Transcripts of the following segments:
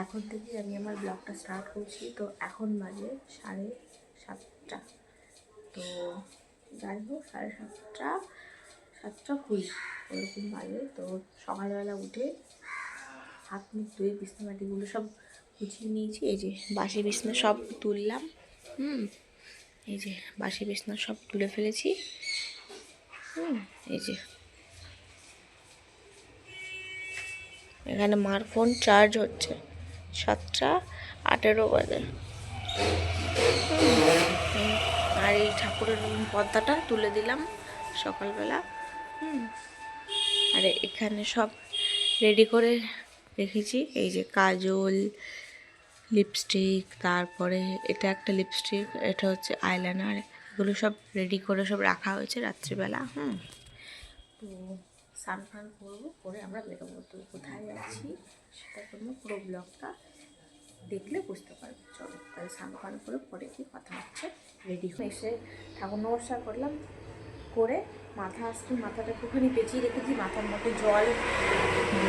এখন থেকে আমি আমার ব্লগটা স্টার্ট করছি। তো এখন বাজে 7:30। তো যাই হোক 7:30 7:20 ওরকম বাজে। তো সকালবেলা উঠে হাত মুখ ধুয়ে বিছনাবাটিগুলো সব গুছিয়ে নিয়েছি। এই যে বাসি বিছনা সব তুললাম। এই যে বাসি বিছনা সব তুলে ফেলেছি। এই যে এখানে মার ফোন চার্জ হচ্ছে। 7:18 বাজে। আর এই ঠাকুরের পর্দাটা তুলে দিলাম সকালবেলা। আর এখানে সব রেডি করে রেখেছি। এই যে কাজল, লিপস্টিক, তারপরে এটা একটা লিপস্টিক, এটা হচ্ছে আইলাইনার, এগুলো সব রেডি করে সব রাখা হয়েছে রাত্রিবেলা। তো স্নান ফান করবো, করে আমরা বেরোবো। তো কোথায় যাচ্ছি সেটা করবো, পুরো ব্লগটা দেখলে বুঝতে পারবে। চলো তাহলে স্নান ফান করে পরে কি কথা হচ্ছে। রেডি হয়ে এসে ঠাকুর নমস্কার করলাম, করে মাথাটা একটুখানি পেঁচিয়ে রেখেছি, মাথার মধ্যে জল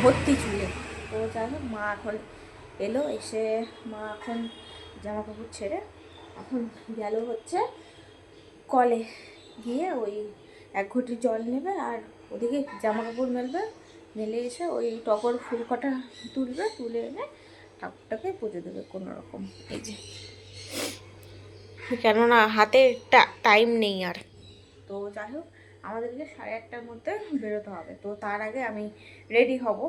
ভর্তি চুলে। তো যাই হোক মা এখন এলো, এসে মা এখন জামা কাপড় ছেড়ে এখন গেল হচ্ছে কলে, গিয়ে ওই 1 ঘটি জল নেবে আর ওদিকে জামা কাপড় মেলবে, মেলে এসে ওই টগর ফুল কটা তুলবে, তুলে এনে ঠাকুরটাকে পুজো দেবে কোনো রকম। এই যে কেননা হাতে টাইম নেই আর। তো যাই হোক আমাদেরকে 8:30টার মধ্যে বেরোতে হবে। তো তার আগে আমি রেডি হব,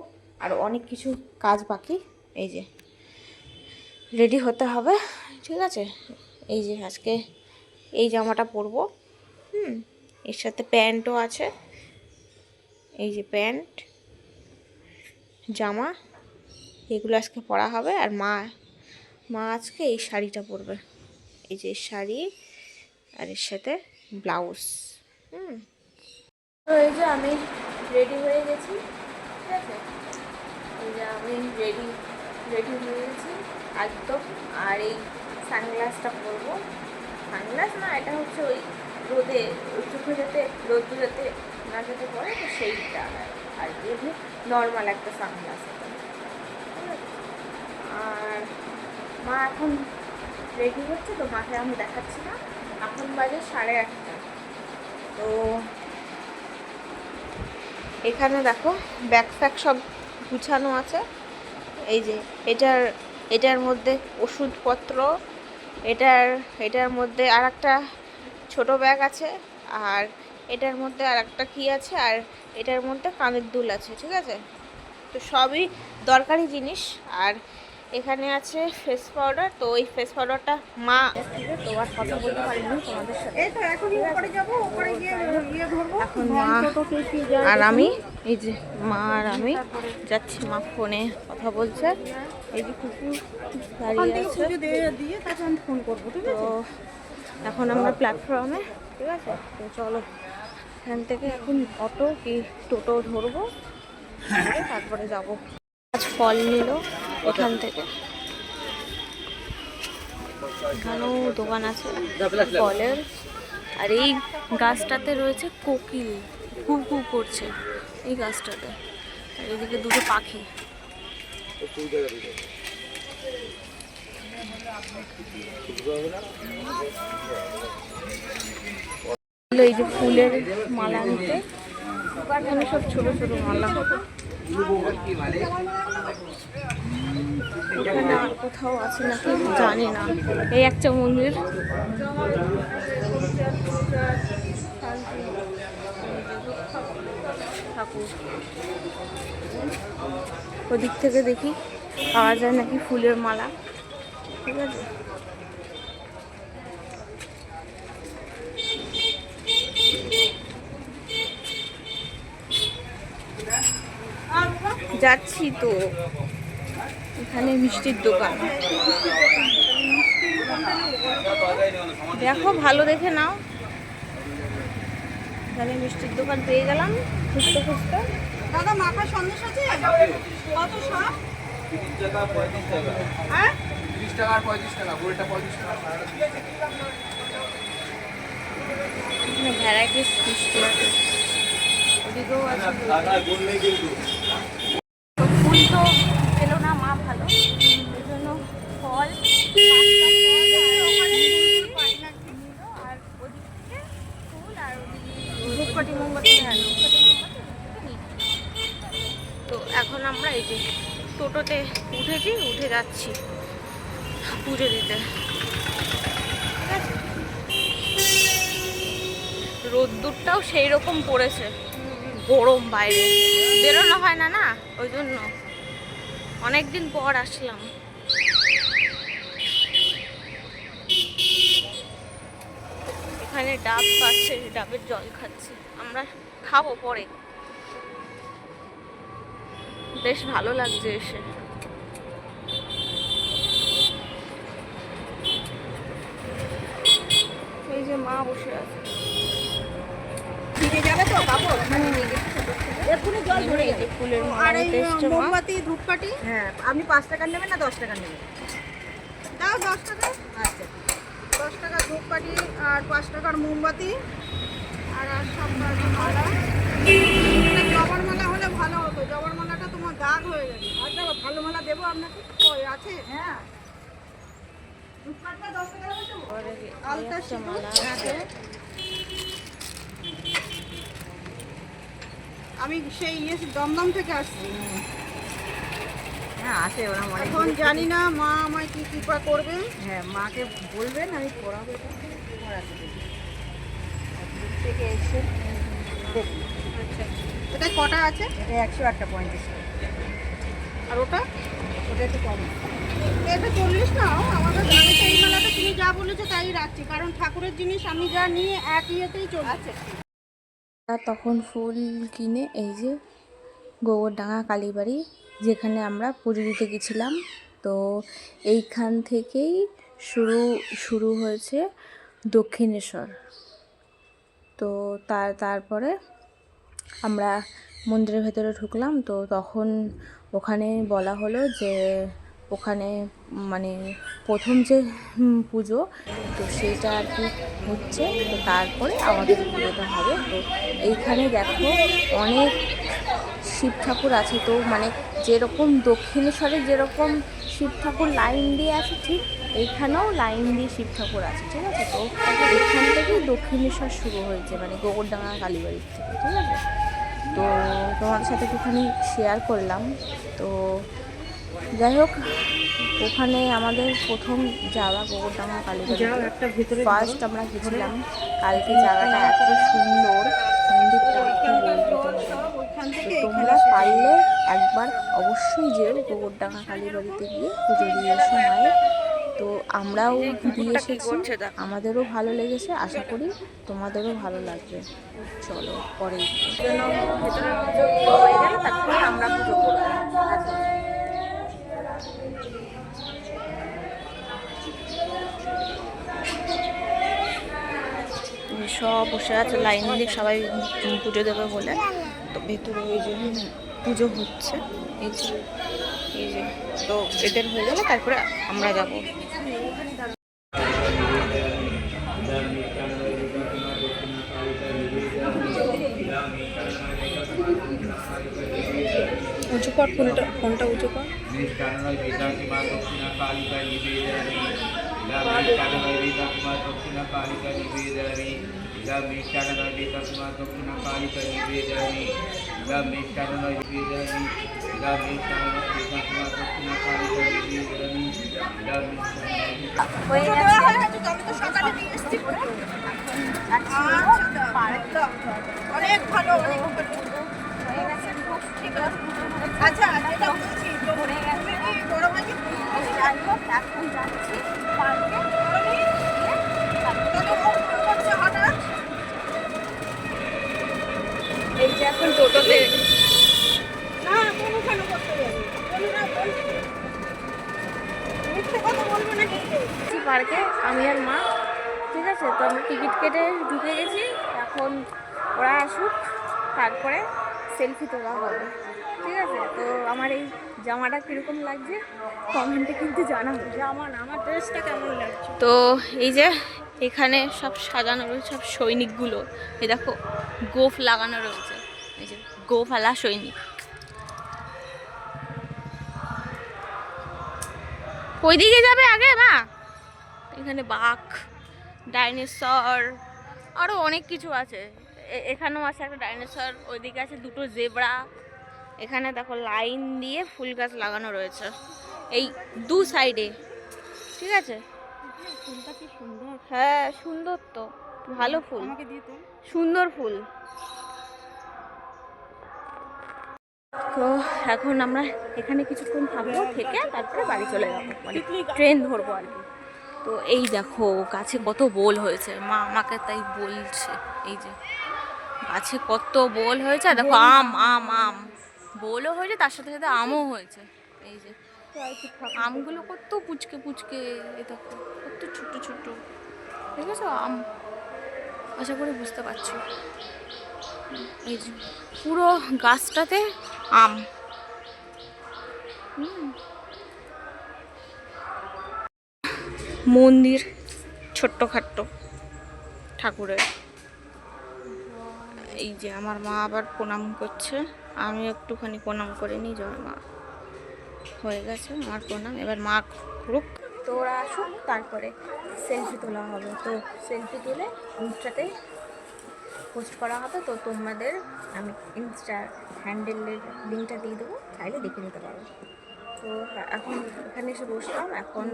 আর অনেক কিছু কাজ বাকি। এই যে রেডি হতে হবে, ঠিক আছে। এই যে আজকে এই জামাটা পরবো, এর সাথে প্যান্টও আছে। এই যে প্যান্ট জামা এগুলো আজকে পরা হবে। আর মা আজকে এই শাড়িটা পরবে। এই যে শাড়ি আর এর সাথে ব্লাউজ। তো এই যে আমি রেডি হয়ে গেছি, ঠিক আছে। এই যে আমি রেডি হয়ে গেছি একদম। আর এই সানগ্লাসটা পরবো, সানগ্লাস না, এটা হচ্ছে ওই রোদে চোখে যাতে রোদ্দু যাতে না যেতে পড়ে, তো সেইটা। আর এমনি নর্মাল একটা সানগ্লাস। আর মা এখন রেডি হচ্ছে, তো মাকে আমি দেখাচ্ছি না। এখন বাজে 8:30। তো এখানে দেখো ব্যাগ ফ্যাগ সব গুছানো আছে। এই যে এটার মধ্যে ওষুধপত্র, এটার মধ্যে আর একটা ছোটো ব্যাগ আছে, আর এটার মধ্যে আর একটা কী আছে, আর এটার মধ্যে কানের দুল আছে, ঠিক আছে। তো সবই দরকারি জিনিস। আর এখানে আছে ফেস পাউডার। তো ওই ফেস পাউডারটা মা তো আর কথা বলতে পারিনি তোমাদের সাথে। এখন মা আর আমি, এই যে মা আর আমি যাচ্ছি। মা ফোনে কথা বলছে, এই যে কুকুর দাঁড়িয়ে আছে। তো এখন আমরা প্ল্যাটফর্মে, ঠিক আছে। তো চলো এখান থেকে এখন অটো কি টোটো ধরবো, তারপরে যাবো। আজ ফল নিল এখান থেকে, এখানেও দোকান আছে ফলের। আর এই গাছটাতে রয়েছে কোকিল, কু কু করছে এই গাছটাতে। আর এদিকে দুটো পাখি। এই যে ফুলের মালা নিতে, এখানে সব ছোট ছোট মালা। এখানে আর কোথাও আছে নাকি জানি না। এই একটা মন্দির, ঠাকুর। ওদিক থেকে দেখি পাওয়া যায় নাকি ফুলের মালা, ঠিক আছে। যাচ্ছি তো, এখানে মিষ্টির দোকান। দেখো ভালো দেখে নাও। এখানে মিষ্টির দোকান পেয়ে গেলাম খুঁজতে খুঁজতে। দাদা মাখা সন্দেশ আছে কত সব? 30 টাকা 35 টাকা। হ্যাঁ 30 টাকা আর 35 টাকা, গোলটা 35 টাকা। এখানে ভ্যারাইটিস মিষ্টি আছে, ওদিকেও আছে। দাদা গোল নেই কিন্তু। ফুল তো পেলো না মা, ভালো ধূপকাঠি মোমবাতি, হ্যাঁ ধূপকাঠি মোমবাতি। তো এখন আমরা এই যে টোটোতে উঠে যাচ্ছি পুজো দিতে। ঠিক আছে, রোদ্দুরটাও সেই রকম পড়েছে, গরম, বাইরে বেরোনো হয় না না, ওই জন্য অনেকদিন পর আসলাম। এখানে ডাব পাচ্ছে, ডাবের জল খাচ্ছে, আমরা খাবো পরে। বেশ ভালো লাগছে এসে। এই যে মা বসে আছে, ফিরে যাবে তো কাপড় এক্ষুনি জল ধরে এই যে ফুলের মালা আর এই নিতে এসছে মা। মোমবাতি ধূপকাঠি হ্যাঁ, আপনি 5 টাকার নেবেন না 10 টাকার নেবেন? দাও 10 টাকা। আচ্ছা, 10 টাকা ধূপকাঠি আর 5 টাকার মোমবাতি আর সব মালা। এটা জবার মালা হলে ভালো হতো, জবার মালাটা তোমার দাগ হয়ে গেছে। আচ্ছা, ভালো মালা দেবো আপনাকে। ওই আছে, হ্যাঁ, ধূপকাঠিটা 10 টাকা করে দেবো। আর এই যে আলতা একটা সিঁদুর মালা আছে। আমি সেই দমদম থেকে আসছি, হ্যাঁ আছে ওরা অনেক। এখন জানি না মা আমায় কি কৃপা করবে। হ্যাঁ, মাকে বলবেন আমি পড়াবো, এটা পড়াতে দেবো। দূর থেকে এসে দেখুন, আচ্ছা, এটা কটা আছে? এটা 108 টা 35 টাকা। আর ওটা ওটা একটু কম। এটা 40 নাও। আমাদের আমি তো এই মেলাটা তুমি যা বলেছো তাই রাখছি, কারণ ঠাকুরের জিনিস আমি যা নিয়ে এক ইয়েতেই চলে। আচ্ছা, তখন ফুল কিনে এই যে গোবরডাঙ্গা কালীবাড়ি, যেখানে আমরা পুজো দিতে গেছিলাম, তো এইখান থেকেই শুরু হয়েছে দক্ষিণেশ্বর। তো তারপরে আমরা মন্দিরের ভেতরে ঢুকলাম। তো তখন ওখানে বলা হলো যে ওখানে মানে প্রথম যে পুজো, তো সেইটা আর কি হচ্ছে, তো তারপরে আমাদের পুজোটা হবে। তো এইখানে দেখো অনেক শিব ঠাকুর আছে। তো মানে যেরকম দক্ষিণেশ্বরে যেরকম শিব ঠাকুর লাইন দিয়ে আছে, ঠিক এইখানেও লাইন দিয়ে শিব ঠাকুর আছে। ঠিক আছে, তো এখান থেকেই দক্ষিণেশ্বর শুরু হয়েছে, মানে গোবরডাঙ্গা কালীবাড়ির থেকে। ঠিক আছে, তো তোমাদের সাথে একটুখানি শেয়ার করলাম। তো যাই হোক, ওখানে আমাদের প্রথম যাওয়া গোবরডাঙ্গা কালীবাড়ি, ফার্স্ট আমরা গেছিলাম। কালকে জায়গাটা এত সুন্দর, মন্দিরটা কি বলবো তোমাদের। তো তোমরা পারলে একবার অবশ্যই যেও গোবরডাঙ্গা কালীবাড়িতে গিয়ে পুজো দিয়ে এসো মায়ের। তো আমরাও দিয়ে এসেছি, আমাদেরও ভালো লেগেছে, আশা করি তোমাদেরও ভালো লাগবে। চলো পরে ভেতরে পুজো হয়ে গেলে তারপরে আমরা পুজো করবো। ঠিক আছে, সব বসে আছে লাইন দিয়ে, সবাই পুজো দেবে বলে। তো ভেতরে ওই যে পুজো হচ্ছে, এই যে তো এদের হয়ে গেলে তারপরে আমরা যাবো। উঁচু কর, ফোনটা উঁচু কর। আমি তো সকালে দিয়ে এসেছি। অনেক ভালো, অনেক ভালো। ঠিক আছে, আচ্ছা যেটা বলছি তুমি কি বড় ভাজি এখন যাচ্ছি পার্কে, হঠাৎ এই যে এখন টোটোতে না কোনো কেন করতে যাবে, মিথ্যে কথা বলবো না কিন্তু। পার্কে আমি আর মা। ঠিক আছে, তো আমরা টিকিট কেটে ঢুকে গেছি। এখন ওরা আসুক, তারপরে সেলফি তোলা হবে। ঠিক আছে, তো আমার এই জামাটা কীরকম লাগছে কমেন্টে কিন্তু জানাবো। জামা না, আমার ড্রেসটা কেমন লাগছে। তো এই যে এখানে সব সাজানো রয়েছে, সব সৈনিকগুলো। এই দেখো গোফ লাগানো রয়েছে, এই যে গোফালা সৈনিক। ওই দিকে যাবে আগে মা। এখানে বাঘ, ডাইনোসর, আরও অনেক কিছু আছে। এখানেও আছে একটা ডাইনোসর, ওইদিকে আছে দুটো জেব্রা। এখানে দেখো লাইন দিয়ে ফুল গাছ লাগানো রয়েছে এই দু সাইডে, ঠিক আছে। ফুলটা কি সুন্দর, হ্যাঁ সুন্দর তো, ভালো ফুল, আমাকে দিয়ে তো। সুন্দর ফুল। তো এখন আমরা এখানে কিছুক্ষণ থাকবো, থেকে তারপরে বাড়ি চলে যাবো, মানে ট্রেন ধরবো আর কি। তো এই দেখো গাছে কত বোল হয়েছে, মা আমাকে তাই বলছে, এই যে গাছে কত বোল হয়েছে, আর দেখো আম আম আম বোলও হয়েছে, তার সাথে সাথে আমও হয়েছে। এই যে আমগুলো কত পুচকে পুচকে, এই দেখো কত ছোট ছোট, ঠিক আছে আম, আশা করি বুঝতে পারছো। এই যে পুরো গাছটাতে আম। মন্দির ছোট্টখাট্ট ঠাকুরের। এই যে আমার মা আবার প্রণাম করছে, আমি একটুখানি প্রণাম করে নিই। জয় মা, হয়ে গেছে আমার প্রণাম, এবার মা করুক, তো ওরা আসুক, তারপরে সেলফি তোলা হবে। তো সেলফি তুলে ইনস্টাতে পোস্ট করা হবে। তো তোমাদের আমি ইনস্টা হ্যান্ডেলের লিঙ্কটা দিয়ে দেবো, চাইলে দেখে নিতে পারো। তো এখন এখানে এসে বসলাম, এখন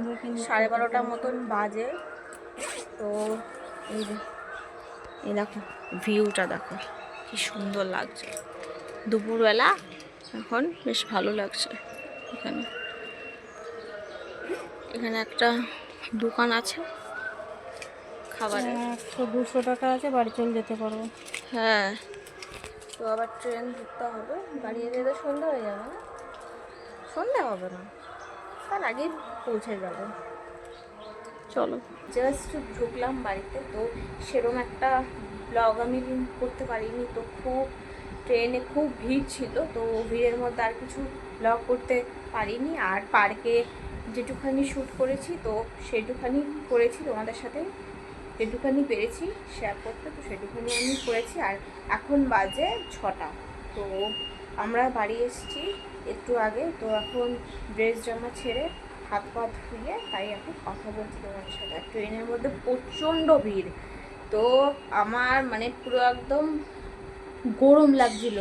12:30 মতন বাজে। তো এই যে এই দেখো ভিউটা দেখো কি সুন্দর লাগছে দুপুরবেলা, এখন বেশ ভালো লাগছে। এখানে এখানে একটা দোকান আছে খাবারের, 100-200 টাকা আছে, বাড়ি চলে যেতে পারবো। হ্যাঁ। তো আবার ট্রেন ধরতে হবে, বাড়ি যেতে তো সন্ধ্যা হয়ে যাবে না, সন্ধ্যা হবে না, তার আগেই পৌঁছে যাবো। চলো, জাস্ট ঢুকলাম বাড়িতে, তো সেরকম একটা ব্লগ আমি করতে পারিনি। তো খুব ট্রেনে খুব ভিড় ছিল, তো ভিড়ের মধ্যে আর কিছু ব্লগ করতে পারিনি। আর পার্কে যেটুখানি শ্যুট করেছি, তো সেটুখানি করেছি তোমাদের সাথে, যেটুখানি পেরেছি শেয়ার করতে, তো সেটুখানি আমি করেছি। আর এখন বাজে 6টা, তো আমরা বাড়ি এসেছি একটু আগে। তো এখন ড্রেস জামা ছেড়ে হাত পা ধুয়ে তাই এখন কথা বলছি তোমার সাথে। ট্রেনের মধ্যে প্রচণ্ড ভিড়, তো আমার মানে পুরো একদম গরম লাগছিল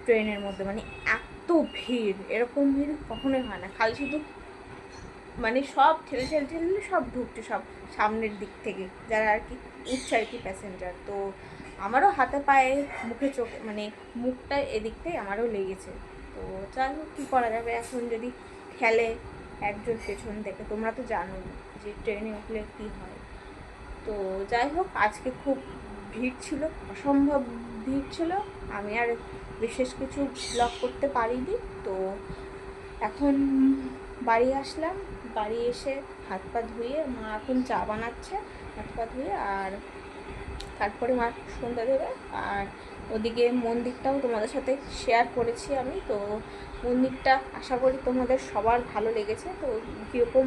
ট্রেনের মধ্যে, মানে এত ভিড়, এরকম ভিড় কখনোই হয় না। খালি শুধু মানে সব ঠেলে ঠেলে ঠেলে সব ঢুকছে, সব সামনের দিক থেকে যারা আর কি উঠছে আর কি প্যাসেঞ্জার। তো আমারও হাতে পায়ে মুখে চোখে মানে মুখটা এদিকটাই আমারও লেগেছে। তো যাই হোক, কী করা যাবে, এখন যদি ঠেলে একজন পেছন থেকে, তোমরা তো জানো যে ট্রেনে উঠলে কী হয়। তো যাই হোক, আজকে খুব ভিড় ছিল, অসম্ভব ভিড় ছিল, আমি আর বিশেষ কিছু ব্লগ করতে পারিনি। তো এখন বাড়ি আসলাম, বাড়ি এসে হাত পা ধুয়ে মা এখন চা বানাচ্ছে, হাত পা ধুয়ে, আর তারপরে মা সন্ধ্যা দেবে। আর ওদিকে মন্দিরটাও তোমাদের সাথে শেয়ার করেছি আমি। তো মন্দিরটা আশা করি তোমাদের সবার ভালো লেগেছে, তো কীরকম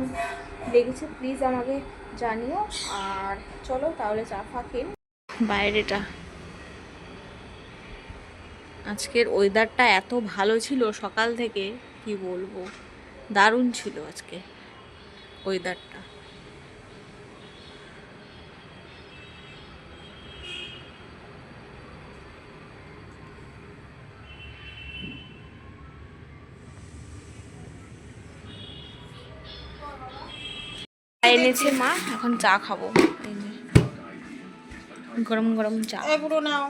লেগেছে প্লিজ আমাকে জানিও। আর চলো তাহলে চা ফা খেয়ে। বাইরেটা আজকের ওয়েদারটা এত ভালো ছিল সকাল থেকে, কি বলবো, দারুণ ছিল আজকে ওয়েদারটা। এনেছে মা, এখন চা খাবো, এই যে গরম গরম চা। পুরো নাও।